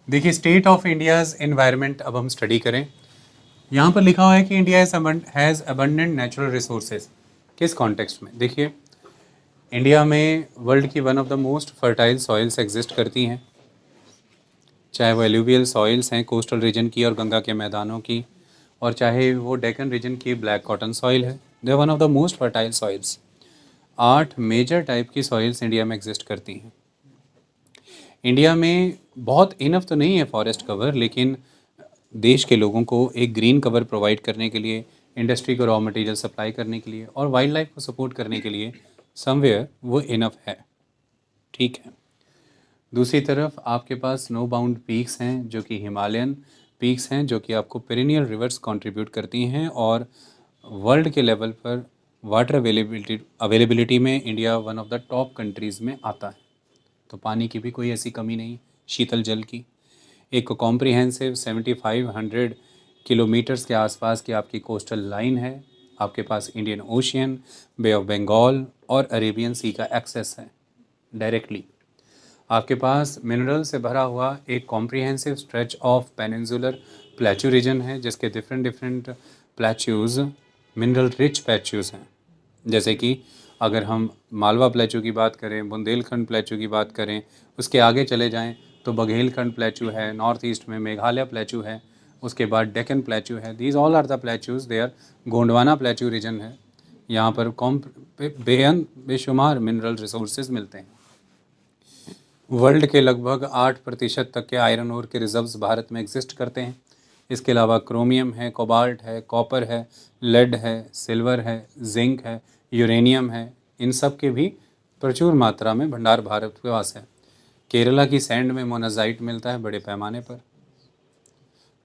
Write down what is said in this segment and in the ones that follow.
देखिए, state of India's environment अब हम स्टडी करें। यहाँ पर लिखा हुआ है कि India has abundant natural resources. किस कॉन्टेक्स्ट में? देखिए, इंडिया में वर्ल्ड की one of the most fertile soils exist करती हैं, चाहे वो एलुवियल सॉइल्स हैं कोस्टल रीजन की और गंगा के मैदानों की, और चाहे वो डेक्कन रीजन की ब्लैक कॉटन सॉइल है। They are one of the most fertile soils. 8 major type की सॉइल्स इंडिया में एग्जिस्ट करती हैं। इंडिया में बहुत इनफ तो नहीं है फॉरेस्ट कवर, लेकिन देश के लोगों को एक ग्रीन कवर प्रोवाइड करने के लिए, इंडस्ट्री को रॉ मटेरियल सप्लाई करने के लिए और वाइल्ड लाइफ को सपोर्ट करने के लिए समवेयर वो इनफ है। ठीक है। दूसरी तरफ आपके पास स्नो बाउंड पीक्स हैं जो कि हिमालयन पीक्स हैं, जो कि आपको पेरिनियल रिवर्स कंट्रीब्यूट करती हैं, और वर्ल्ड के लेवल पर वाटर अवेलेबिलिटी में India one of the top countries में आता है। तो पानी की भी कोई ऐसी कमी नहीं, शीतल जल की। एक कॉम्प्रिहेंसिव 7500 किलोमीटर्स के आसपास की आपकी कोस्टल लाइन है। आपके पास Indian Ocean, Bay of Bengal और अरेबियन सी का एक्सेस है डायरेक्टली। आपके पास मिनरल से भरा हुआ एक comprehensive stretch of peninsular plateau region है, जिसके different different plateaus mineral rich plateaus हैं। जैसे कि अगर हम मालवा प्लेट्यू की बात करें, बुंदेलखंड प्लेट्यू की बात करें, उसके आगे चले जाएं तो बघेलखंड प्लेट्यू है, नॉर्थ ईस्ट में मेघालय प्लेट्यू है, उसके बाद डेक्कन प्लेट्यू है। These all are the plateaus there. Gondwana plateau region है, यहाँ पर बेशुमार मिनरल रिसोर्सेज मिलते हैं। वर्ल्ड के लगभग 8% तक के आयरन ओर के रिजर्व्स भारत में एग्जिस्ट करते हैं। इसके अलावा क्रोमियम है, कोबाल्ट है, कॉपर है, लेड है, सिल्वर है, जिंक है, यूरेनियम है। इन सब के भी प्रचुर मात्रा में भंडार भारत के पास है। केरला की सैंड में मोनाजाइट मिलता है बड़े पैमाने पर।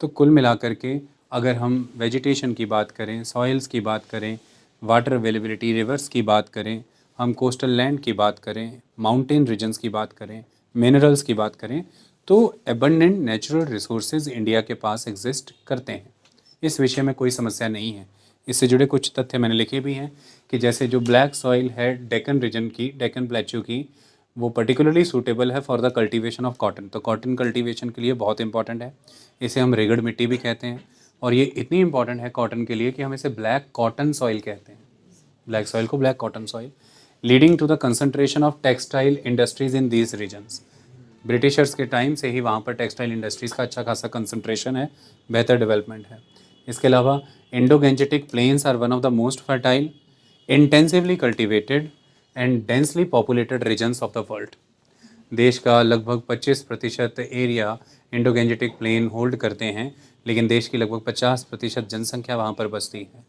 तो कुल मिलाकर के अगर हम वेजिटेशन की बात करें, सॉइल्स की बात करें, वाटर अवेलेबिलिटी, रिवर्स की बात करें, हम कोस्टल लैंड की बात करें, माउंटेन रीजन्स की बात करें, मिनरल्स की बात करें, तो एबंडेंट नेचुरल रिसोर्सेज इंडिया के पास एग्जिस्ट करते हैं। इस विषय में कोई समस्या नहीं है। इससे जुड़े कुछ तथ्य मैंने लिखे भी हैं कि जैसे जो ब्लैक सॉइल है डेक्कन रीजन की, डेक्कन प्लेट्यू की, वो पर्टिकुलरली सूटेबल है for the cultivation of cotton. तो कॉटन कल्टीवेशन के लिए बहुत इंपॉर्टेंट है। इसे हम रेगड़ मिट्टी भी कहते हैं, और ये इतनी इंपॉर्टेंट है कॉटन के लिए कि हम इसे ब्लैक कॉटन सॉइल कहते हैं। ब्लैक सॉइल को black cotton soil. Leading to the concentration of textile industries in these regions. Britishers के टाइम से ही वहाँ पर टेक्सटाइल इंडस्ट्रीज़ का अच्छा खासा कंसंट्रेशन है, बेहतर डेवलपमेंट है। इसके अलावा Indo Gangetic plains are one of the most fertile, intensively cultivated and densely populated regions of the world. देश का लगभग 25% area Indo Gangetic plain hold करते हैं, लेकिन देश की लगभग 50% जनसंख्या वहाँ पर बसती है।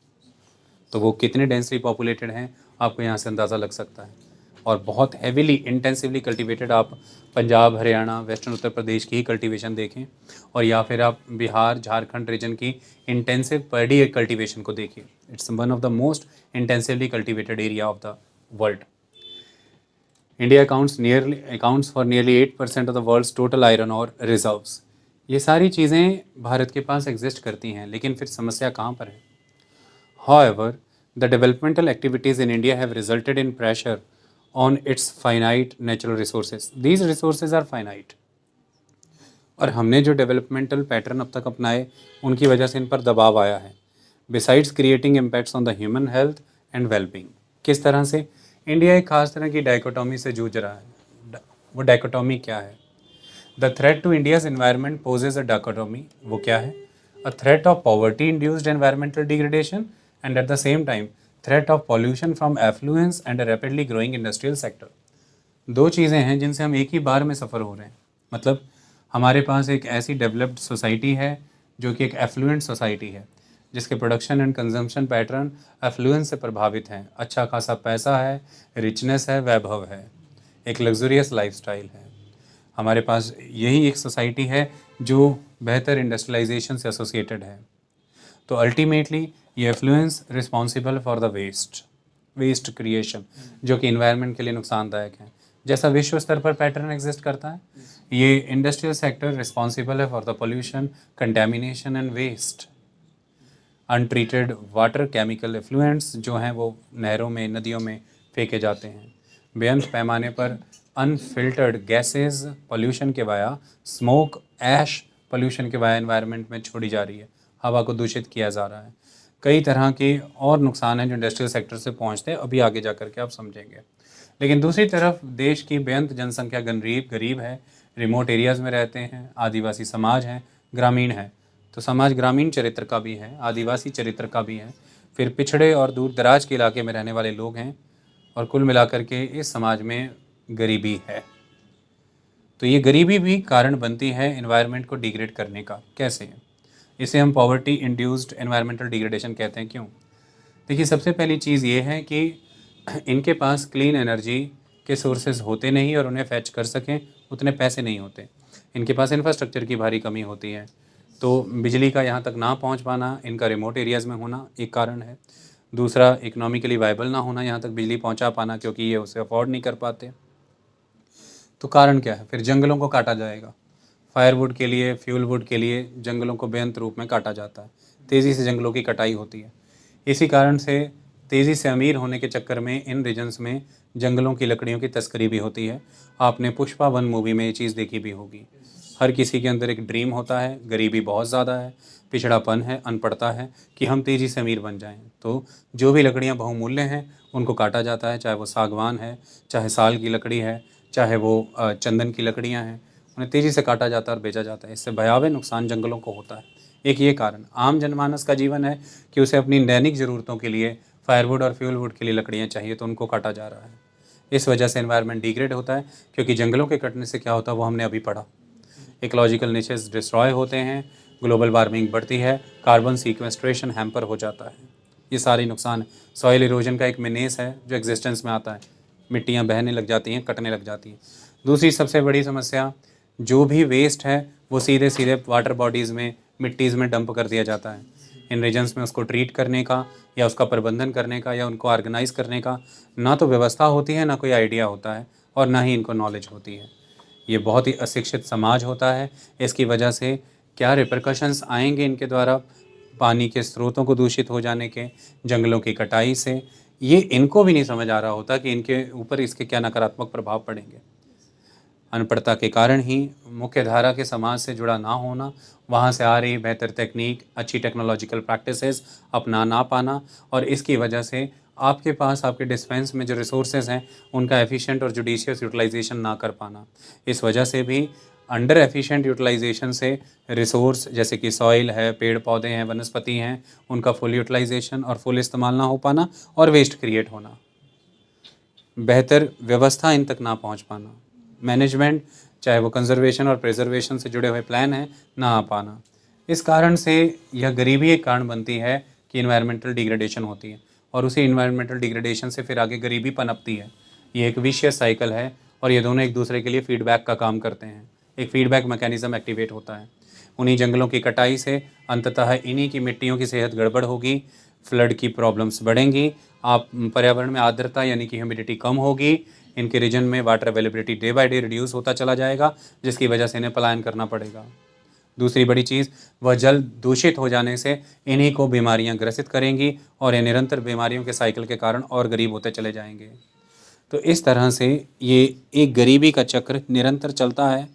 तो वो कितने डेंसली पॉपुलेटेड हैं आपको यहाँ से अंदाज़ा लग सकता है। और बहुत हैविली इंटेंसिवली कल्टीवेटेड, आप पंजाब, हरियाणा, वेस्टर्न उत्तर प्रदेश की ही कल्टीवेशन देखें, और या फिर आप बिहार, झारखंड रीजन की इंटेंसिव पर डे कल्टीवेशन को देखिए। Its one of the most intensively cultivated area of the world. India accounts for nearly 8% of the world's total iron ore reserves. ये सारी चीज़ें भारत के पास एग्जिस्ट करती हैं, लेकिन फिर समस्या कहाँ पर है? However, the developmental activities in India have resulted in pressure on its finite natural resources. These resources are finite. और हमने जो डेवलपमेंटल पैटर्न अब तक अपनाए, उनकी वजह से इन पर दबाव आया है। Besides creating impacts on the human health and wellbeing. किस तरह से? इंडिया एक खास तरह की डाइकोटॉमी से जूझ रहा है। वो डाइकोटॉमी क्या है? The threat to India's environment poses a dichotomy. वो क्या है? A threat of poverty induced environmental degradation and at the same time threat of pollution from affluence and a rapidly growing industrial sector। दो चीज़ें हैं जिनसे हम एक ही बार में सफ़र हो रहे हैं। मतलब हमारे पास एक ऐसी डेवलप्ड सोसाइटी है जो कि एक एफ्लुएंट सोसाइटी है, जिसके production and consumption pattern affluence से प्रभावित हैं। अच्छा खासा पैसा है, रिचनेस है, वैभव है, एक लग्जूरियस लाइफस्टाइल है। हमारे पास यही एक सोसाइटी है जो बेहतर इंडस्ट्रियलाइजेशन से एसोसिएटेड है। तो अल्टीमेटली ये affluence responsible for the waste creation, जो कि इन्वायरमेंट के लिए नुकसानदायक है। जैसा विश्व स्तर पर पैटर्न एग्जिस्ट करता है, ये इंडस्ट्रियल सेक्टर रिस्पॉन्सिबल है for the pollution, contamination and waste. Untreated water chemical effluents जो हैं वो नहरों में, नदियों में फेंके जाते हैं। बेअंत पैमाने पर अनफिल्टर्ड गैसेस पॉल्यूशन के वाया, स्मोक ऐश पॉल्यूशन के वाया एनवायरनमेंट में छोड़ी जा रही है, हवा को दूषित किया जा रहा है। कई तरह के और नुकसान हैं जो इंडस्ट्रियल सेक्टर से पहुंचते हैं, अभी आगे जा कर के आप समझेंगे। लेकिन दूसरी तरफ देश की बेअंत जनसंख्या गरीब है, रिमोट एरियाज़ में रहते हैं, आदिवासी समाज हैं, ग्रामीण है। तो समाज ग्रामीण चरित्र का भी है, आदिवासी चरित्र का भी है, फिर पिछड़े और दूर दराज के इलाके में रहने वाले लोग हैं, और कुल मिलाकर के इस समाज में गरीबी है। तो ये गरीबी भी कारण बनती है एनवायरनमेंट को डिग्रेड करने का। कैसे? इसे हम पॉवर्टी इंड्यूस्ड एनवायरमेंटल डिग्रेडेशन कहते हैं। क्यों? देखिए, सबसे पहली चीज़ ये है कि इनके पास क्लीन एनर्जी के सोर्सेज होते नहीं, और उन्हें फैच कर सकें उतने पैसे नहीं होते। इनके पास इंफ्रास्ट्रक्चर की भारी कमी होती है, तो बिजली का यहाँ तक ना पहुँच पाना, इनका रिमोट एरियाज़ में होना एक कारण है। दूसरा, इकोनॉमिकली वायबल ना होना यहाँ तक बिजली पहुँचा पाना, क्योंकि ये उसे अफोर्ड नहीं कर पाते। तो कारण क्या है? फिर जंगलों को काटा जाएगा। फायरवुड के लिए, फ्यूल वुड के लिए जंगलों को बेअंत रूप में काटा जाता है, तेज़ी से जंगलों की कटाई होती है। इसी कारण से तेज़ी से अमीर होने के चक्कर में इन रीजन्स में जंगलों की लकड़ियों की तस्करी भी होती है। आपने पुष्पा 1 मूवी में ये चीज़ देखी भी होगी। हर किसी के अंदर एक ड्रीम होता है, गरीबी बहुत ज़्यादा है, पिछड़ापन है, अनपढ़ता है कि हम तेज़ी से अमीर बन जाएं। तो जो भी लकड़ियां बहुमूल्य हैं उनको काटा जाता है, चाहे वो सागवान है, चाहे साल की लकड़ी है, चाहे वो चंदन की लकड़ियाँ हैं, उन्हें तेज़ी से काटा जाता है और बेचा जाता है। इससे भयावह नुकसान जंगलों को होता है। एक ये कारण। आम जनमानस का जीवन है कि उसे अपनी दैनिक ज़रूरतों के लिए फायरवुड और फ्यूल वुड के लिए लकड़ियाँ चाहिए, तो उनको काटा जा रहा है। इस वजह से एनवायरनमेंट डिग्रेड होता है, क्योंकि जंगलों के कटने से क्या होता है वो हमने अभी पढ़ा। इकोलॉजिकल निचेस डिस्ट्रॉय होते हैं, ग्लोबल वार्मिंग बढ़ती है, कार्बन सीक्वेस्ट्रेशन हैम्पर हो जाता है। ये सारे नुकसान। सॉइल इरोजन का एक मीनेस है जो एग्जिस्टेंस में आता है, मिट्टियाँ बहने लग जाती हैं, कटने लग जाती हैं। दूसरी सबसे बड़ी समस्या, जो भी वेस्ट है वो सीधे सीधे वाटर बॉडीज़ में, मिट्टीज़ में डंप कर दिया जाता है। इन रीजन्स में उसको ट्रीट करने का या उसका प्रबंधन करने का या उनको ऑर्गेनाइज करने का ना तो व्यवस्था होती है, ना कोई आइडिया होता है, और ना ही इनको नॉलेज होती है। ये बहुत ही अशिक्षित समाज होता है। इसकी वजह से क्या रिperकशंस आएंगे इनके द्वारा, पानी के स्रोतों को दूषित हो जाने के, जंगलों की कटाई से, ये इनको भी नहीं समझ आ रहा होता कि इनके ऊपर इसके क्या नकारात्मक प्रभाव पड़ेंगे। अनपढ़ता के कारण ही, मुख्य धारा के समाज से जुड़ा ना होना, वहाँ से आ रही बेहतर तकनीक, अच्छी टेक्नोलॉजिकल प्रैक्टिसेस अपना ना पाना, और इसकी वजह से आपके पास आपके डिस्पेंस में जो रिसोर्सेज हैं उनका एफिशिएंट और जुडिशियस यूटिलाइजेशन ना कर पाना। इस वजह से भी अंडर एफिशिएंट यूटिलाइजेशन से रिसोर्स जैसे कि सॉइल है, पेड़ पौधे हैं, वनस्पति हैं, उनका फुल यूटिलाइजेशन और फुल इस्तेमाल ना हो पाना, और वेस्ट क्रिएट होना, बेहतर व्यवस्था इन तक ना पहुंच पाना, मैनेजमेंट चाहे वो कंजर्वेशन और प्रिजर्वेशन से जुड़े हुए प्लान हैं ना आ पाना। इस कारण से यह गरीबी एक कारण बनती है कि इन्वायरमेंटल डिग्रेडेशन होती है, और उसी इन्वायरमेंटल डिग्रेडेशन से फिर आगे गरीबी पनपती है। ये एक विशियस साइकिल है, और ये दोनों एक दूसरे के लिए फीडबैक का काम करते हैं। एक फीडबैक मैकेनिज्म एक्टिवेट होता है। उन्हीं जंगलों की कटाई से अंततः इन्हीं की मिट्टियों की सेहत गड़बड़ होगी, फ्लड की प्रॉब्लम्स बढ़ेंगी, आप पर्यावरण में आर्द्रता यानी कि ह्यूमिडिटी कम होगी, इनके रीजन में water availability day by day reduce होता चला जाएगा, जिसकी वजह से इन्हें पलायन करना पड़ेगा। दूसरी बड़ी चीज़, वह जल दूषित हो जाने से इन्हीं को बीमारियां ग्रसित करेंगी, और ये निरंतर बीमारियों के साइकिल के कारण और गरीब होते चले जाएंगे। तो इस तरह से ये एक गरीबी का चक्र निरंतर चलता है।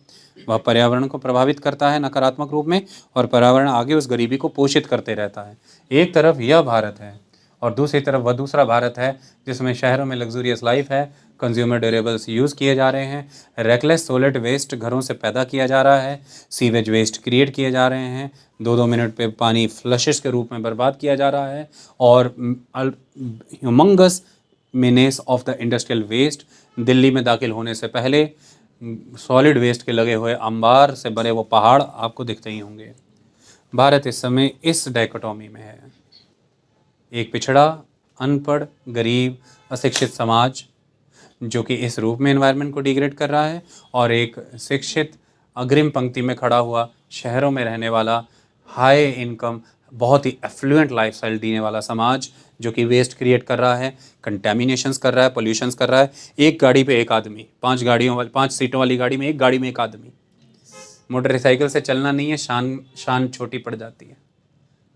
वह पर्यावरण को प्रभावित करता है नकारात्मक रूप में, और पर्यावरण आगे उस गरीबी को पोषित करते रहता है। एक तरफ यह भारत है, और दूसरी तरफ वह दूसरा भारत है जिसमें शहरों में लग्जूरियस लाइफ है, कंज्यूमर ड्यूरेबल्स यूज़ किए जा रहे हैं, रेकलेस सॉलिड वेस्ट घरों से पैदा किया जा रहा है, सीवेज वेस्ट क्रिएट किए जा रहे हैं, 2-2 मिनट पे पानी फ्लशेस के रूप में बर्बाद किया जा रहा है, और humongous menace of the industrial waste. Delhi में दाखिल होने से पहले सॉलिड वेस्ट के लगे हुए अंबार से बने वो पहाड़ आपको दिखते ही होंगे। भारत इस समय इस डायकोटॉमी में है, एक पिछड़ा, अनपढ़, गरीब, अशिक्षित समाज जो कि इस रूप में एनवायरनमेंट को डिग्रेड कर रहा है, और एक शिक्षित अग्रिम पंक्ति में खड़ा हुआ शहरों में रहने वाला हाई इनकम, बहुत ही एफ्लुएंट लाइफस्टाइल जीने वाला समाज जो कि वेस्ट क्रिएट कर रहा है, कंटेमिनेशंस कर रहा है, पोल्यूशंस कर रहा है। एक गाड़ी पे एक आदमी, 5 सीटों वाली गाड़ी में एक गाड़ी में एक आदमी। मोटरसाइकिल से चलना नहीं है, शान छोटी पड़ जाती है।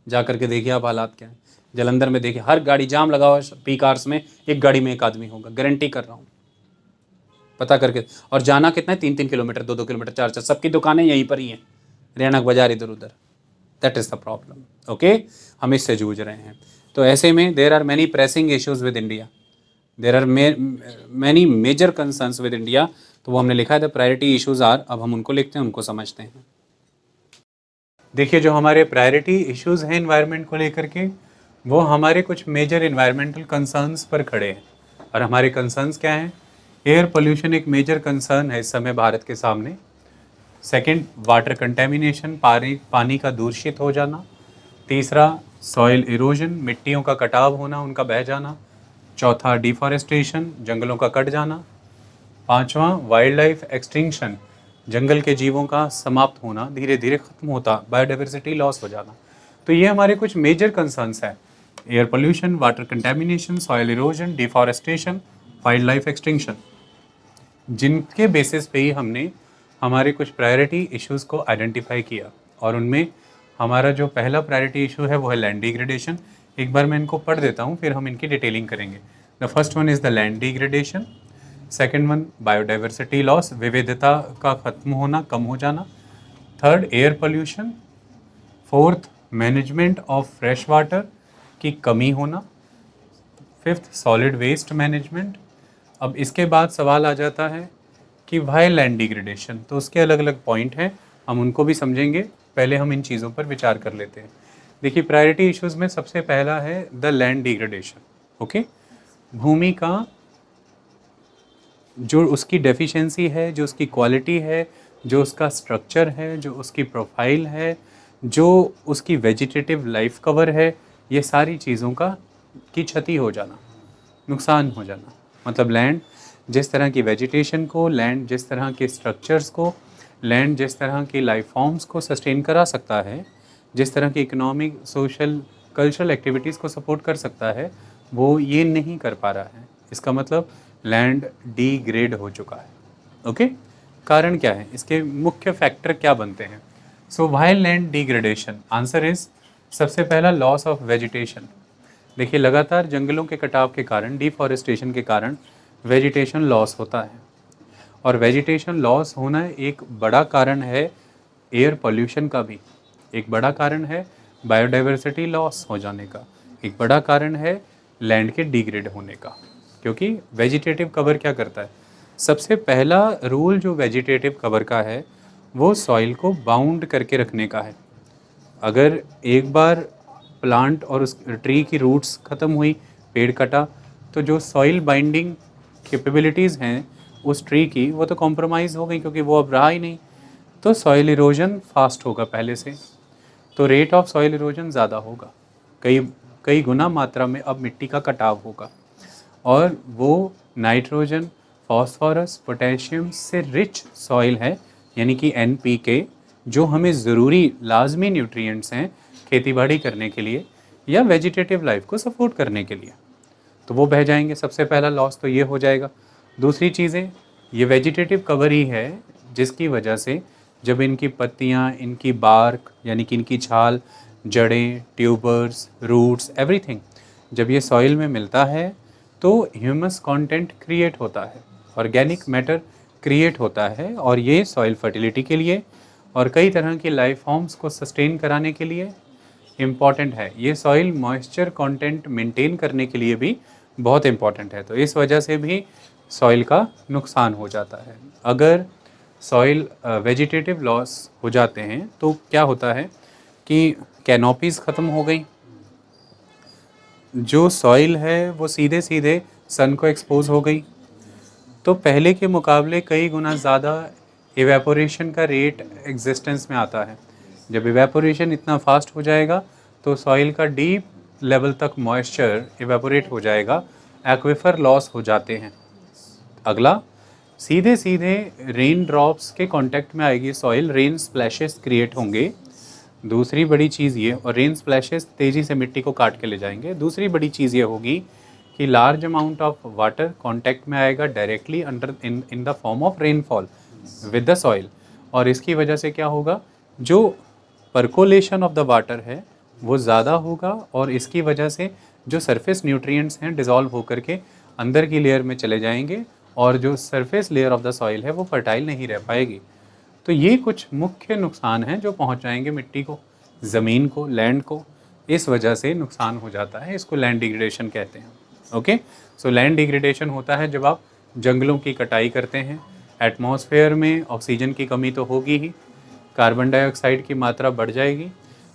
जा करके देखिए आप हालात क्या है। जलंधर में देखिए, हर गाड़ी जाम लगा हुआ है, पीक आवर्स में एक गाड़ी में एक आदमी होगा, गारंटी कर रहा हूँ। पता करके। और जाना कितना है, 3-3 किलोमीटर, 2-2 किलोमीटर, 4-4, सबकी दुकानें यहीं पर ही हैं, रैनक बाजार इधर उधर। That is the problem. Okay, हम इससे जूझ रहे हैं। तो ऐसे में there are many pressing issues with India, there are many major concerns with India. तो वो हमने लिखा है द प्रायोरिटी इश्यूज आर, अब हम उनको लिखते हैं, उनको समझते हैं। देखिए जो हमारे प्रायोरिटी इश्यूज हैं इन्वायरमेंट को लेकर के, वो हमारे कुछ मेजर इन्वायरमेंटल कंसर्न्स पर खड़े हैं। और हमारे कंसर्न्स क्या हैं? एयर पोल्यूशन एक मेजर कंसर्न है इस समय भारत के सामने। सेकंड, वाटर कंटेमिनेशन, पानी का दूषित हो जाना। तीसरा, सॉइल इरोजन, मिट्टियों का कटाव होना, उनका बह जाना। चौथा, डिफॉरेस्टेशन, जंगलों का कट जाना। पांचवा, वाइल्ड लाइफ एक्सटिंक्शन, जंगल के जीवों का समाप्त होना, धीरे धीरे खत्म होता, बायोडाइवर्सिटी लॉस हो जाना। तो ये हमारे कुछ मेजर कंसर्न्स हैं: air pollution, water contamination, soil erosion, deforestation, wild life extinction. जिनके बेसिस पे ही हमने हमारे कुछ प्रायोरिटी इश्यूज़ को आइडेंटिफाई किया। और उनमें हमारा जो पहला प्रायोरिटी इशू है वो है लैंड डिग्रेडेशन। एक बार मैं इनको पढ़ देता हूँ, फिर हम इनकी डिटेलिंग करेंगे। The first one is the land degradation. Second one, biodiversity loss, विविधता का खत्म होना, कम हो जाना। Third, air pollution. Fourth, management of fresh water की कमी होना। Fifth, solid waste management. अब इसके बाद सवाल आ जाता है कि वाई लैंड डिग्रेडेशन, तो उसके अलग अलग पॉइंट हैं, हम उनको भी समझेंगे। पहले हम इन चीज़ों पर विचार कर लेते हैं। देखिए प्रायोरिटी इश्यूज़ में सबसे पहला है द लैंड डिग्रेडेशन। ओके, भूमि का जो उसकी डेफिशिएंसी है, जो उसकी क्वालिटी है, जो उसका स्ट्रक्चर है, जो उसकी प्रोफाइल है, जो उसकी वेजिटेटिव लाइफ कवर है, ये सारी चीज़ों का की क्षति हो जाना, नुकसान हो जाना। मतलब लैंड जिस तरह की वेजिटेशन को, लैंड जिस तरह के स्ट्रक्चर्स को, लैंड जिस तरह की लाइफ फॉर्म्स को सस्टेन करा सकता है, जिस तरह की इकोनॉमिक, सोशल, कल्चरल एक्टिविटीज़ को सपोर्ट कर सकता है, वो ये नहीं कर पा रहा है। इसका मतलब लैंड डिग्रेड हो चुका है। ओके, कारण क्या है, इसके मुख्य फैक्टर क्या बनते हैं? So why land degradation, answer is सबसे पहला लॉस ऑफ वेजिटेशन। देखिए लगातार जंगलों के कटाव के कारण, डिफॉरेस्टेशन के कारण वेजिटेशन लॉस होता है। और वेजिटेशन लॉस होना एक बड़ा कारण है एयर पोल्यूशन का भी, एक बड़ा कारण है बायोडाइवर्सिटी लॉस हो जाने का, एक बड़ा कारण है लैंड के डिग्रेड होने का। क्योंकि वेजिटेटिव कवर क्या करता है? सबसे पहला रूल जो वेजिटेटिव कवर का है वो सॉइल को बाउंड करके रखने का है। अगर एक बार प्लांट और उस ट्री की रूट्स ख़त्म हुई, पेड़ कटा, तो जो सॉइल बाइंडिंग कैपेबिलिटीज़ हैं उस ट्री की, वो तो कॉम्प्रोमाइज़ हो गई, क्योंकि वो अब रहा ही नहीं। तो सॉइल इरोजन फास्ट होगा पहले से, तो रेट ऑफ सॉइल इरोजन ज़्यादा होगा, कई गुना मात्रा में अब मिट्टी का कटाव होगा। और वो नाइट्रोजन, फॉस्फोरस, पोटेशियम से रिच सॉइल है, यानी कि NPK, जो हमें ज़रूरी लाजमी न्यूट्रिएंट्स हैं खेतीबाड़ी करने के लिए या वेजिटेटिव लाइफ को सपोर्ट करने के लिए, तो वो बह जाएंगे। सबसे पहला लॉस तो ये हो जाएगा। दूसरी चीज़ें, ये वेजिटेटिव कवर ही है जिसकी वजह से जब इनकी पत्तियाँ, इनकी बार्क यानी कि इनकी छाल, जड़ें, ट्यूबर्स, रूट्स, एवरीथिंग जब ये सॉइल में मिलता है तो ह्यूमस कंटेंट क्रिएट होता है, ऑर्गेनिक मैटर क्रिएट होता है, और ये सॉइल फर्टिलिटी के लिए और कई तरह की लाइफ फॉर्म्स को सस्टेन कराने के लिए इम्पॉर्टेंट है। ये सॉइल मॉइस्चर कंटेंट मेंटेन करने के लिए भी बहुत इम्पॉर्टेंट है। तो इस वजह से भी सॉइल का नुकसान हो जाता है। अगर सॉइल वेजिटेटिव लॉस हो जाते हैं तो क्या होता है कि कैनोपीज़ ख़त्म हो गई, जो सॉइल है वो सीधे सीधे सन को एक्सपोज हो गई, तो पहले के मुकाबले कई गुना ज़्यादा इवेपोरेशन का रेट एग्जिस्टेंस में आता है। जब इवेपोरेशन इतना फास्ट हो जाएगा तो सॉइल का डीप लेवल तक मॉइस्चर इवेपोरेट हो जाएगा, एक्विफर लॉस हो जाते हैं। अगला, सीधे सीधे रेन ड्रॉप्स के कांटेक्ट में आएगी सॉइल, रेन स्प्लैशेस क्रिएट होंगे। दूसरी बड़ी चीज़ ये, और रेन स्प्लैशेस तेज़ी से मिट्टी को काट के ले जाएंगे। दूसरी बड़ी चीज़ ये होगी कि large amount of water contact में आएगा directly under in the form of rainfall with the soil, और इसकी वजह से क्या होगा, जो परकोलेशन ऑफ द वाटर है वो ज़्यादा होगा, और इसकी वजह से जो सरफेस न्यूट्रिएंट्स हैं डिज़ोल्व होकर के अंदर की लेयर में चले जाएंगे और जो surface layer of the soil है वो फर्टाइल नहीं रह पाएगी। तो ये कुछ मुख्य नुकसान हैं जो पहुंच जाएंगे मिट्टी को, ज़मीन को, लैंड को। इस वजह से नुकसान हो जाता है, इसको लैंड डिग्रेडेशन कहते हैं। ओके, सो लैंड डिग्रेडेशन होता है जब आप जंगलों की कटाई करते हैं। एटमॉस्फेयर में ऑक्सीजन की कमी तो होगी ही, कार्बन डाइऑक्साइड की मात्रा बढ़ जाएगी।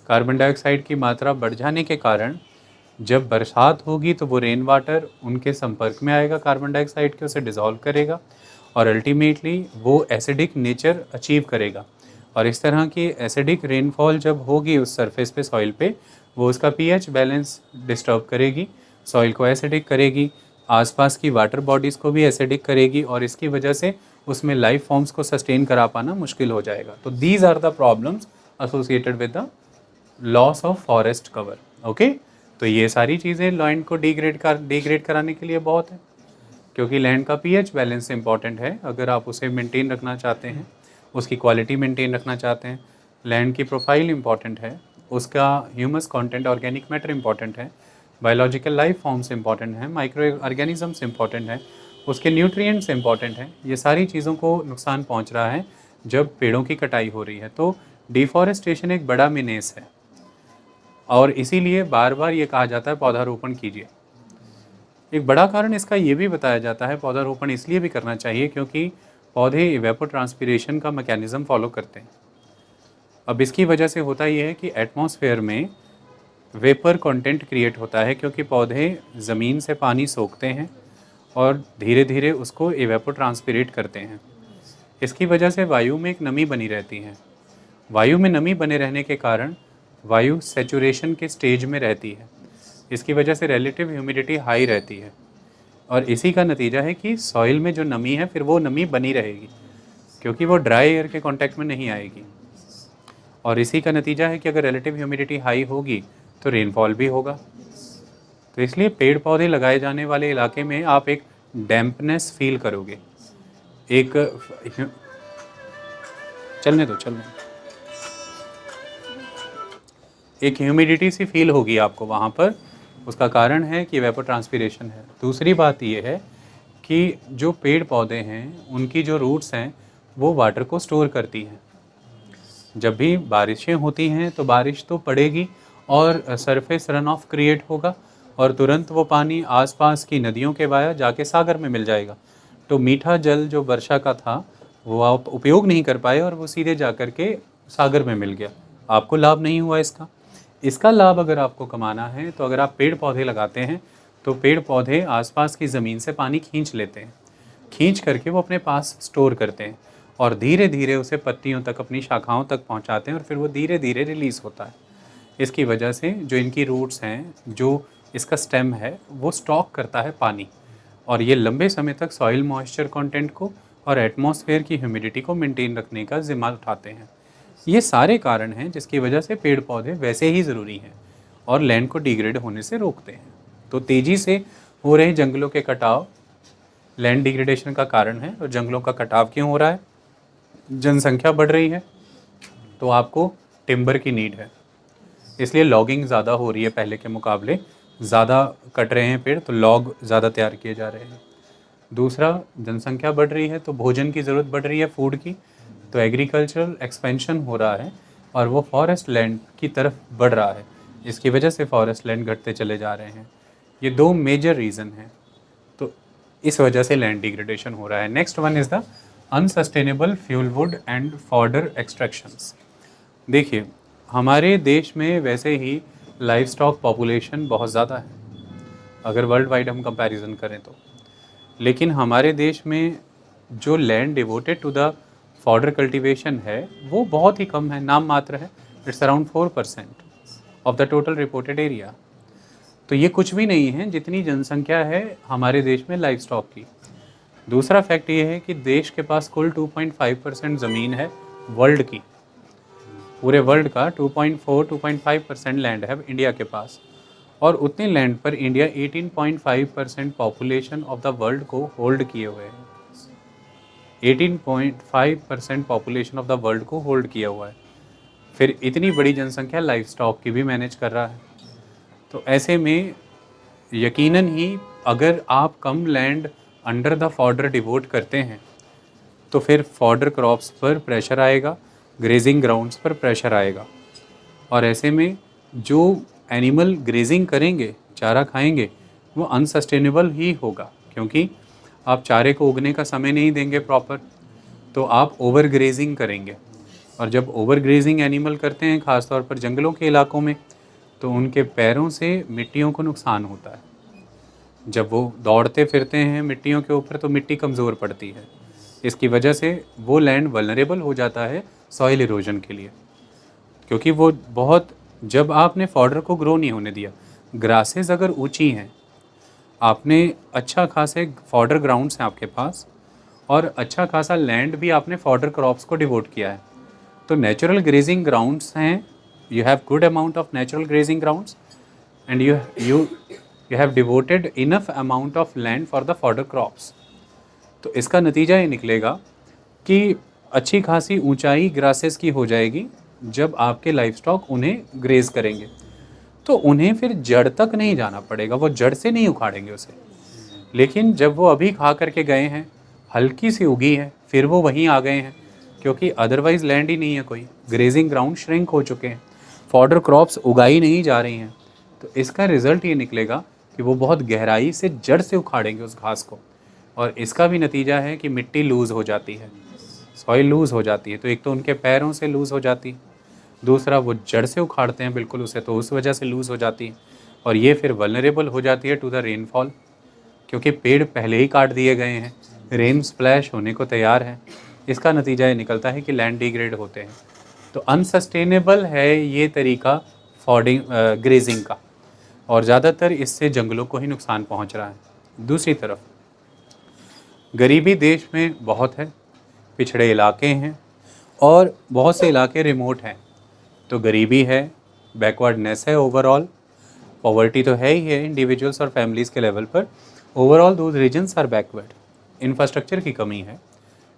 कार्बन डाइऑक्साइड की मात्रा बढ़ जाने के कारण जब बरसात होगी तो वो रेन वाटर उनके संपर्क में आएगा कार्बन डाइऑक्साइड के, उसे डिज़ोल्व करेगा और अल्टीमेटली वो एसिडिक नेचर अचीव करेगा। और इस तरह की एसिडिक रेनफॉल जब होगी उस सरफेस पे, सॉइल पे, वो उसका पीएच बैलेंस डिस्टर्ब करेगी, सॉइल को एसिडिक करेगी, आसपास की वाटर बॉडीज़ को भी एसिडिक करेगी और इसकी वजह से उसमें लाइफ फॉर्म्स को सस्टेन करा पाना मुश्किल हो जाएगा। तो these are the problems associated with the loss of forest cover. Okay, तो ये सारी चीज़ें लैंड को डिग्रेड कराने के लिए बहुत है, क्योंकि लैंड का पीएच बैलेंस इंपॉर्टेंट है। अगर आप उसे मेंटेन रखना चाहते हैं, उसकी क्वालिटी मेंटेन रखना चाहते हैं, लैंड की प्रोफाइल इंपॉर्टेंट है, उसका humus content, organic matter important है, बायोलॉजिकल लाइफ फॉर्म्स इंपॉर्टेंट हैं, माइक्रो ऑर्गेनिजम्स इंपॉर्टेंट हैं, उसके न्यूट्रिएंट्स इंपॉर्टेंट हैं। ये सारी चीज़ों को नुकसान पहुंच रहा है जब पेड़ों की कटाई हो रही है। तो डिफॉरेस्टेशन एक बड़ा मीनेस है और इसीलिए बार बार ये कहा जाता है पौधारोपण कीजिए। एक बड़ा कारण इसका ये भी बताया जाता है पौधारोपण इसलिए भी करना चाहिए क्योंकि पौधे इवेपोट्रांसपिरेशन का मैकेनिज़्म फॉलो करते हैं। अब इसकी वजह से होता ये है कि एटमॉस्फेयर में वेपर कंटेंट क्रिएट होता है, क्योंकि पौधे ज़मीन से पानी सोखते हैं और धीरे धीरे उसको इवेपोट्रांसपिरेट करते हैं। इसकी वजह से वायु में एक नमी बनी रहती है। वायु में नमी बने रहने के कारण वायु सेचुरेशन के स्टेज में रहती है। इसकी वजह से रिलेटिव ह्यूमिडिटी हाई रहती है और इसी का नतीजा है कि सॉइल में जो नमी है फिर वो नमी बनी रहेगी, क्योंकि वो ड्राई एयर के कांटेक्ट में नहीं आएगी। और इसी का नतीजा है कि अगर रिलेटिव ह्यूमिडिटी हाई होगी तो रेनफॉल भी होगा। तो इसलिए पेड़ पौधे लगाए जाने वाले इलाके में आप एक डैम्पनेस फील करोगे, एक चलने दो एक ह्यूमिडिटी सी फील होगी आपको वहाँ पर। उसका कारण है कि इवेपोट्रांसपिरेशन है। दूसरी बात ये है कि जो पेड़ पौधे हैं उनकी जो रूट्स हैं वो वाटर को स्टोर करती हैं। जब भी बारिशें होती हैं तो बारिश तो पड़ेगी और सरफेस रन ऑफ क्रिएट होगा और तुरंत वो पानी आसपास की नदियों के वाया जाके सागर में मिल जाएगा। तो मीठा जल जो वर्षा का था वो आप उपयोग नहीं कर पाए और वो सीधे जा कर के सागर में मिल गया, आपको लाभ नहीं हुआ इसका लाभ अगर आपको कमाना है तो अगर आप पेड़ पौधे लगाते हैं तो पेड़ पौधे आसपास की ज़मीन से पानी खींच लेते हैं, खींच करके वो अपने पास स्टोर करते हैं और धीरे धीरे उसे पत्तियों तक, अपनी शाखाओं तक पहुंचाते हैं और फिर वो धीरे धीरे रिलीज़ होता है। इसकी वजह से जो इनकी रूट्स हैं, जो इसका स्टेम है, वो स्टॉक करता है पानी और ये लंबे समय तक सॉइल मॉइस्चर कंटेंट को और एटमॉस्फेयर की ह्यूमिडिटी को मेंटेन रखने का जिम्मा उठाते हैं। ये सारे कारण हैं जिसकी वजह से पेड़ पौधे वैसे ही ज़रूरी हैं और लैंड को डिग्रेड होने से रोकते हैं। तो तेज़ी से हो रहे जंगलों के कटाव लैंड डिग्रेडेशन का कारण है। और जंगलों का कटाव क्यों हो रहा है? जनसंख्या बढ़ रही है तो आपको टिम्बर की नीड है, इसलिए लॉगिंग ज़्यादा हो रही है, पहले के मुकाबले ज़्यादा कट रहे हैं पेड़, तो लॉग ज़्यादा तैयार किए जा रहे हैं। दूसरा, जनसंख्या बढ़ रही है तो भोजन की ज़रूरत बढ़ रही है, फूड की, तो एग्रीकल्चरल एक्सपेंशन हो रहा है और वो फॉरेस्ट लैंड की तरफ बढ़ रहा है। इसकी वजह से फॉरेस्ट लैंड घटते चले जा रहे हैं। ये दो मेजर रीज़न हैं, तो इस वजह से लैंड डिग्रेडेशन हो रहा है। Next one is the unsustainable fuel wood and fodder extractions. देखिए, हमारे देश में वैसे ही लाइफ स्टॉक पॉपुलेशन बहुत ज़्यादा है अगर वर्ल्ड वाइड हम कंपैरिजन करें तो, लेकिन हमारे देश में जो land devoted to the fodder cultivation है वो बहुत ही कम है, नाम मात्र है। Its around 4% of the total reported area. तो ये कुछ भी नहीं है जितनी जनसंख्या है हमारे देश में लाइफ स्टॉक की। दूसरा फैक्ट ये है कि देश के पास कुल 2.5% ज़मीन है वर्ल्ड की, पूरे वर्ल्ड का 2.5% लैंड है इंडिया के पास, और उतने लैंड पर India 18.5% population of the world को होल्ड किए हुए है। 18.5% पॉपुलेशन ऑफ द वर्ल्ड को होल्ड किया हुआ है, फिर इतनी बड़ी जनसंख्या लाइफ स्टॉक की भी मैनेज कर रहा है। तो ऐसे में यकीनन ही अगर आप कम land under the fodder devote करते हैं तो फिर फॉडर क्रॉप्स पर प्रेशर आएगा, ग्रेजिंग ग्राउंड्स पर प्रेशर आएगा, और ऐसे में जो एनिमल ग्रेजिंग करेंगे, चारा खाएंगे, वो अनसस्टेनेबल ही होगा, क्योंकि आप चारे को उगने का समय नहीं देंगे प्रॉपर, तो आप ओवर ग्रेजिंग करेंगे। और जब ओवर ग्रेजिंग एनिमल करते हैं, ख़ासतौर पर जंगलों के इलाकों में, तो उनके पैरों से मिट्टियों को नुकसान होता है। जब वो दौड़ते फिरते हैं मिट्टियों के ऊपर तो मिट्टी कमज़ोर पड़ती है, इसकी वजह से वो लैंड वल्नरेबल हो जाता है सॉइल इरोजन के लिए, क्योंकि वो बहुत, जब आपने फॉडर को ग्रो नहीं होने दिया, ग्रासेस अगर ऊंची हैं, आपने अच्छा खासे फॉडर ग्राउंड्स हैं आपके पास, और अच्छा खासा लैंड भी आपने फॉडर क्रॉप्स को डिवोट किया है, तो नेचुरल ग्रेजिंग ग्राउंड्स हैं, you have good amount of natural grazing grounds and you have devoted enough amount of land for the fodder crops। तो इसका नतीजा ये निकलेगा कि अच्छी खासी ऊंचाई ग्रासेस की हो जाएगी जब आपके लाइफ स्टॉक उन्हें ग्रेज करेंगे, तो उन्हें फिर जड़ तक नहीं जाना पड़ेगा, वो जड़ से नहीं उखाड़ेंगे उसे। लेकिन जब वो अभी खा करके गए हैं, हल्की सी उगी है, फिर वो वहीं आ गए हैं, क्योंकि अदरवाइज लैंड ही नहीं है कोई, ग्रेजिंग ग्राउंड श्रिंक हो चुके हैं, फॉडर क्रॉप्स उगाई नहीं जा रही हैं, तो इसका रिज़ल्ट ये निकलेगा कि वो बहुत गहराई से जड़ से उखाड़ेंगे उस घास को, और इसका भी नतीजा है कि मिट्टी लूज़ हो जाती है, सॉइल लूज़ हो जाती है। तो एक तो उनके पैरों से लूज़ हो जाती है, दूसरा वो जड़ से उखाड़ते हैं बिल्कुल उसे, तो उस वजह से लूज़ हो जाती है, और ये फिर वल्नरेबल हो जाती है टू द रेनफॉल, क्योंकि पेड़ पहले ही काट दिए गए हैं, रेन स्प्लैश होने को तैयार है। इसका नतीजा ये निकलता है कि लैंड डिग्रेड होते हैं। तो अनसस्टेनेबल है ये तरीका फॉडिंग ग्रेजिंग का, और ज़्यादातर इससे जंगलों को ही नुकसान पहुंच रहा है। दूसरी तरफ गरीबी देश में बहुत है, पिछड़े इलाके हैं, और बहुत से इलाके रिमोट हैं, तो गरीबी है, बैकवर्डनेस है, ओवरऑल पॉवर्टी तो है ही है इंडिविजुअल्स और फैमिलीज़ के लेवल पर, overall those regions are backward, infrastructure की कमी है,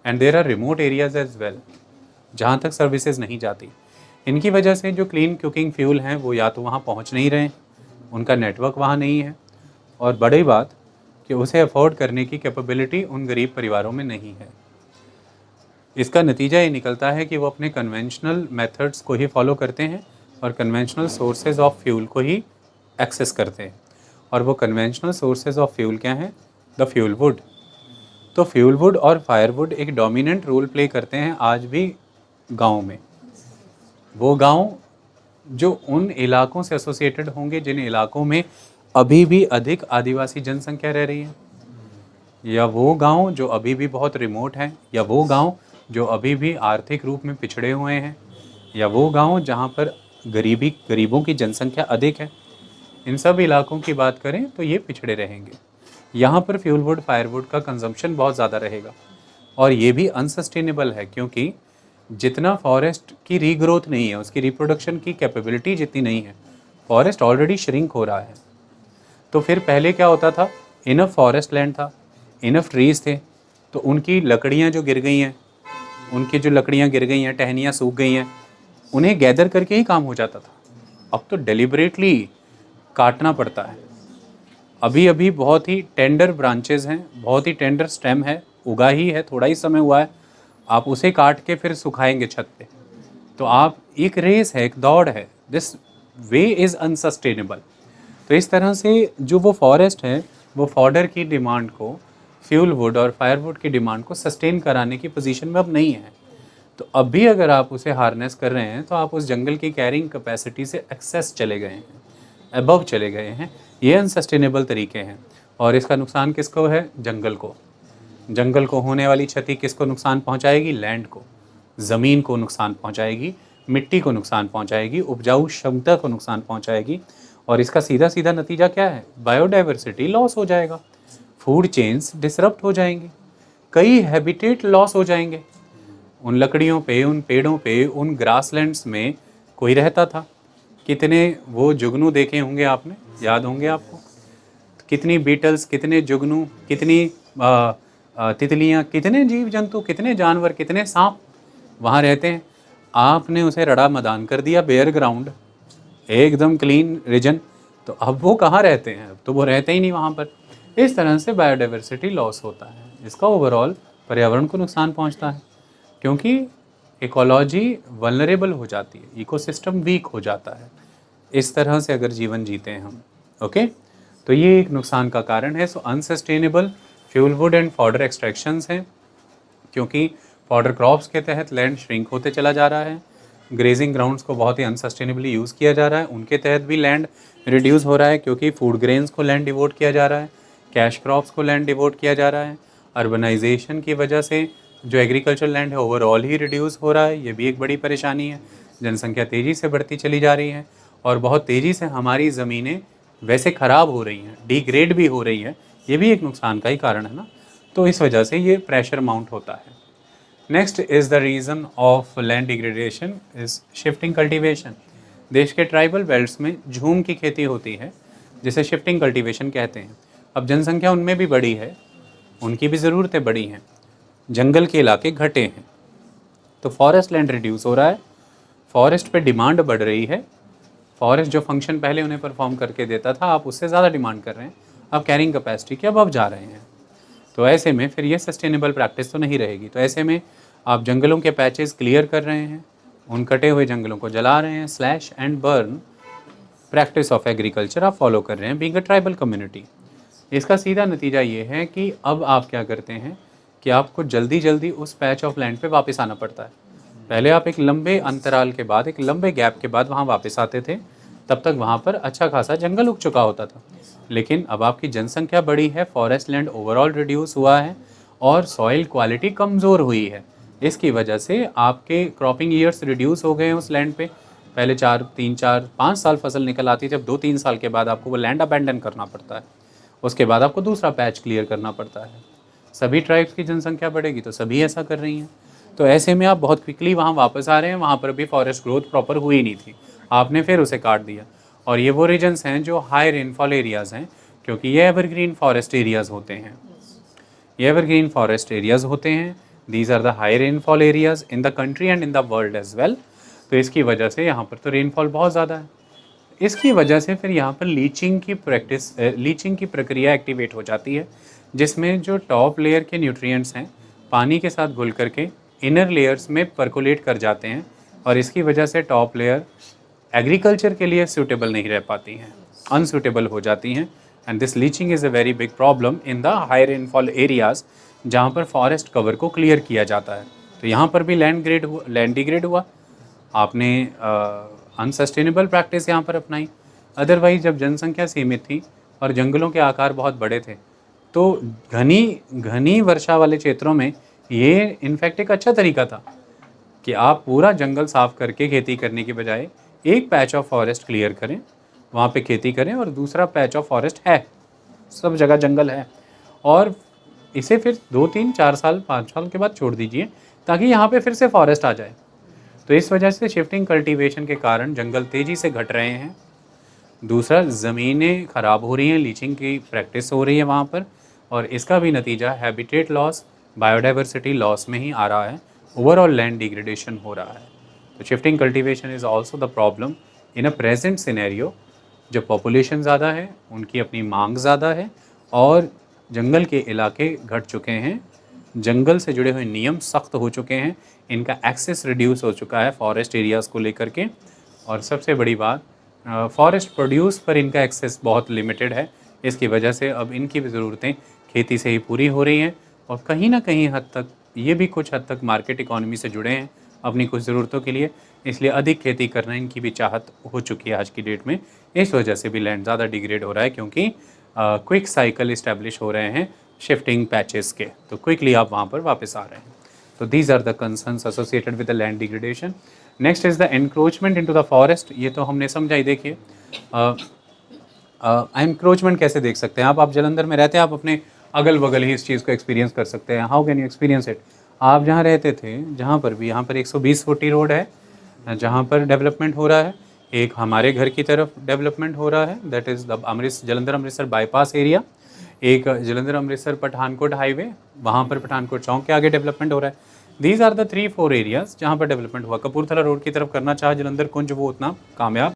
and there are remote areas as well जहाँ तक सर्विसेज नहीं जाती। इनकी वजह से जो क्लीन कुकिंग फ्यूल हैं वो या तो वहाँ पहुँच नहीं रहे हैं, उनका नेटवर्क वहाँ नहीं है, और बड़ी बात कि उसे अफोर्ड करने की कैपेबिलिटी उन गरीब परिवारों में नहीं है। इसका नतीजा ये निकलता है कि वो अपने कन्वेंशनल मेथड्स को ही फॉलो करते हैं और कन्वेंशनल सोर्सेज ऑफ फ्यूल को ही एक्सेस करते हैं, और वो कन्वेंशनल सोर्सेज ऑफ फ्यूल क्या हैं? The fuel wood. तो फ्यूल वुड और फायरवुड एक डोमिनेंट रोल प्ले करते हैं आज भी गाँव में। वो गांव जो उन इलाकों से एसोसिएटेड होंगे जिन इलाकों में अभी भी अधिक आदिवासी जनसंख्या रह रही है, या वो गांव जो अभी भी बहुत रिमोट हैं, या वो गांव जो अभी भी आर्थिक रूप में पिछड़े हुए हैं, या वो गांव जहां पर गरीबों की जनसंख्या अधिक है, इन सब इलाकों की बात करें तो ये पिछड़े रहेंगे। यहाँ पर फ्यूल वुड फायरवुड का कंजम्पशन बहुत ज़्यादा रहेगा, और ये भी अनसस्टेनेबल है, क्योंकि जितना फॉरेस्ट की रीग्रोथ नहीं है, उसकी रिप्रोडक्शन की कैपेबिलिटी जितनी नहीं है, फॉरेस्ट ऑलरेडी श्रिंक हो रहा है। तो फिर पहले क्या होता था? इनफ फॉरेस्ट लैंड था, इनफ ट्रीज़ थे, तो उनकी लकड़ियाँ जो गिर गई हैं, टहनियाँ सूख गई हैं, उन्हें गैदर करके ही काम हो जाता था। अब तो डेलिबरेटली काटना पड़ता है। अभी अभी बहुत ही टेंडर ब्रांचेज हैं, बहुत ही टेंडर स्टेम है, उगा ही है, थोड़ा ही समय हुआ है, आप उसे काट के फिर सुखाएंगे छत पे, तो आप, एक रेस है, एक दौड़ है, दिस वे इज़ अनसस्टेनेबल। तो इस तरह से जो वो फॉरेस्ट है वो फॉडर की डिमांड को, फ्यूल वुड और फायरवुड की डिमांड को सस्टेन कराने की पोजीशन में अब नहीं है। तो अब भी अगर आप उसे हार्नेस कर रहे हैं तो आप उस जंगल की कैरिंग कैपेसिटी से एक्सेस चले गए हैं, अबव चले गए हैं। ये अनसस्टेनेबल तरीके हैं, और इसका नुकसान किसको है? जंगल को। जंगल को होने वाली क्षति किसको नुकसान पहुंचाएगी? लैंड को, ज़मीन को नुकसान पहुंचाएगी, मिट्टी को नुकसान पहुंचाएगी, उपजाऊ क्षमता को नुकसान पहुंचाएगी, और इसका सीधा सीधा नतीजा क्या है? बायोडाइवर्सिटी लॉस हो जाएगा, फूड चेन्स डिसरप्ट हो जाएंगी, कई हैबिटेट लॉस हो जाएंगे। उन लकड़ियों पे, उन पेड़ों पे, उन ग्रासलैंड्स में कोई रहता था, कितने वो जुगनू देखे होंगे आपने, याद होंगे आपको, कितनी बीटल्स, कितने जुगनू, कितनी तितलियाँ, कितने जीव जंतु, कितने जानवर, कितने सांप वहाँ रहते हैं। आपने उसे रड़ा मैदान कर दिया, बेयर ग्राउंड, एकदम क्लीन रीजन, तो अब वो कहाँ रहते हैं? अब तो वो रहते ही नहीं वहाँ पर। इस तरह से बायोडाइवर्सिटी लॉस होता है, इसका ओवरऑल पर्यावरण को नुकसान पहुंचता है, क्योंकि इकोलॉजी वल्नरेबल हो जाती है, इकोसिस्टम वीक हो जाता है इस तरह से अगर जीवन जीते हैं हम। ओके, तो ये एक नुकसान का कारण है। So unsustainable fuel wood and fodder extractions हैं, क्योंकि फॉडर क्रॉप्स के तहत लैंड श्रिंक होते चला जा रहा है। ग्रेजिंग ग्राउंड्स को बहुत ही अनसस्टेनेबली यूज़ किया जा रहा है, उनके तहत भी लैंड रिड्यूस हो रहा है, क्योंकि फूड ग्रेन्स को लैंड डिवोट किया जा रहा है, कैश क्रॉप्स को लैंड डिवोट किया जा रहा है। अर्बनाइजेशन की वजह से जो एग्रीकल्चर लैंड है ओवरऑल ही रिड्यूस हो रहा है, ये भी एक बड़ी परेशानी है। जनसंख्या तेज़ी से बढ़ती चली जा रही है और बहुत तेज़ी से हमारी ज़मीनें वैसे ख़राब हो रही हैं, डिग्रेड भी हो रही है, ये भी एक नुकसान का ही कारण है ना। तो इस वजह से ये प्रेशर माउंट होता है। Next is the reason of land degradation is shifting cultivation. देश के ट्राइबल बेल्ट्स में झूम की खेती होती है, जिसे शिफ्टिंग कल्टीवेशन कहते हैं। अब जनसंख्या उनमें भी बड़ी है, उनकी भी ज़रूरतें बड़ी हैं, जंगल के इलाके घटे हैं, तो फॉरेस्ट लैंड रिड्यूस हो रहा है, फॉरेस्ट पे डिमांड बढ़ रही है। फॉरेस्ट जो फंक्शन पहले उन्हें परफॉर्म करके देता था, आप उससे ज़्यादा डिमांड कर रहे हैं, अब कैरिंग कैपेसिटी के अब जा रहे हैं। तो ऐसे में फिर ये सस्टेनेबल प्रैक्टिस तो नहीं रहेगी। तो ऐसे में आप जंगलों के पैचेस क्लियर कर रहे हैं, उन कटे हुए जंगलों को जला रहे हैं, slash and burn practice of agriculture आप फॉलो कर रहे हैं बीइंग अ ट्राइबल कम्युनिटी। इसका सीधा नतीजा ये है कि अब आप क्या करते हैं कि आपको जल्दी जल्दी उस पैच ऑफ लैंड पे वापस आना पड़ता है। पहले आप एक लंबे अंतराल के बाद, एक लंबे गैप के बाद वहाँ वापस आते थे, तब तक वहाँ पर अच्छा खासा जंगल उग चुका होता था। लेकिन अब आपकी जनसंख्या बढ़ी है, फॉरेस्ट लैंड ओवरऑल रिड्यूस हुआ है और सॉइल क्वालिटी कमज़ोर हुई है। इसकी वजह से आपके क्रॉपिंग ईयर्स रिड्यूस हो गए हैं उस लैंड पे। पहले 3-4-5 साल फसल निकल आती थी, अब 2-3 साल के बाद आपको वो लैंड अबैंडन करना पड़ता है, उसके बाद आपको दूसरा पैच क्लियर करना पड़ता है। सभी ट्राइब्स की जनसंख्या बढ़ेगी तो सभी ऐसा कर रही हैं, तो ऐसे में आप बहुत क्विकली वहाँ वापस आ रहे हैं। वहाँ पर भी फॉरेस्ट ग्रोथ प्रॉपर हुई नहीं थी, आपने फिर उसे काट दिया। और ये वो रीजन्स हैं जो हाई रेनफॉल एरियाज़ हैं, क्योंकि ये एवरग्रीन फॉरेस्ट एरियाज़ होते हैं, ये एवरग्रीन फॉरेस्ट एरियाज़ होते हैं। These are the high rainfall areas in the country and in the world as well. तो इसकी वजह से यहाँ पर तो रेनफॉल बहुत ज़्यादा है। इसकी वजह से फिर यहाँ पर लीचिंग की प्रक्रिया एक्टिवेट हो जाती है, जिसमें जो टॉप लेयर के न्यूट्रिएंट्स हैं पानी के साथ घुल करके इनर लेयर्स में परकोलेट कर जाते हैं, और इसकी वजह से टॉप लेयर एग्रीकल्चर के लिए सूटेबल नहीं रह पाती हैं, अनसूटेबल हो जाती हैं। And this leaching is a very big problem in the high rainfall areas, जहाँ पर फॉरेस्ट कवर को क्लियर किया जाता है। तो यहाँ पर भी लैंड डिग्रेड हुआ, आपने अनसस्टेनेबल प्रैक्टिस यहाँ पर अपनाई। अदरवाइज जब जनसंख्या सीमित थी और जंगलों के आकार बहुत बड़े थे, तो घनी वर्षा वाले क्षेत्रों में ये इनफैक्ट एक अच्छा तरीका था कि आप पूरा जंगल साफ करके खेती करने के बजाय एक पैच ऑफ फॉरेस्ट क्लियर करें, वहाँ पे खेती करें, और दूसरा पैच ऑफ फॉरेस्ट है, सब जगह जंगल है, और इसे फिर 2-3-4 साल 5 साल के बाद छोड़ दीजिए, ताकि यहाँ पे फिर से फॉरेस्ट आ जाए। तो इस वजह से शिफ्टिंग कल्टीवेशन के कारण जंगल तेज़ी से घट रहे हैं। दूसरा, ज़मीनें ख़राब हो रही हैं, लीचिंग की प्रैक्टिस हो रही है वहाँ पर, और इसका भी नतीजा हैबिटेट लॉस, बायोडाइवर्सिटी लॉस में ही आ रहा है, ओवरऑल लैंड डिग्रेडेशन हो रहा है। तो shifting cultivation is also the problem in a present scenario. जब पॉपुलेशन ज़्यादा है, उनकी अपनी मांग ज़्यादा है, और जंगल के इलाके घट चुके हैं, जंगल से जुड़े हुए नियम सख्त हो चुके हैं, इनका एक्सेस रिड्यूस हो चुका है फॉरेस्ट एरियाज़ को लेकर के, और सबसे बड़ी बात फॉरेस्ट प्रोड्यूस पर इनका एक्सेस बहुत लिमिटेड है। इसकी वजह से अब इनकी भी ज़रूरतें खेती से ही पूरी हो रही हैं, और कहीं ना कहीं हद तक ये भी कुछ हद तक मार्केट इकॉनमी से जुड़े हैं अपनी कुछ ज़रूरतों के लिए, इसलिए अधिक खेती करना इनकी भी चाहत हो चुकी है आज की डेट में। इस वजह से भी लैंड ज़्यादा डिग्रेड हो रहा है, क्योंकि क्विक साइकिल इस्टेब्लिश हो रहे हैं शिफ्टिंग पैचेस के, तो क्विकली आप वहाँ पर वापस आ रहे हैं। तो these are the concerns associated with the land degradation. Next is the encroachment into the forest. ये तो हमने समझा ही। देखिए एनक्रोचमेंट कैसे देख सकते हैं आप जालंधर में रहते हैं, आप अपने अगल बगल ही इस चीज़ को एक्सपीरियंस कर सकते हैं। How can you experience it? आप जहाँ रहते थे, जहाँ पर भी, यहाँ पर 120 फुटी रोड है जहाँ पर डेवलपमेंट हो रहा है, एक हमारे घर की तरफ डेवलपमेंट हो रहा है, that is the Jalandhar Amritsar bypass area. एक जलंधर अमृतसर पठानकोट हाईवे, वहाँ पर पठानकोट चौक के आगे डेवलपमेंट हो रहा है। दीज आर द 3-4 एरियाज़ जहाँ पर डेवलपमेंट हुआ। कपूरथला रोड की तरफ करना चाहा जलंधर कुंज, वो उतना कामयाब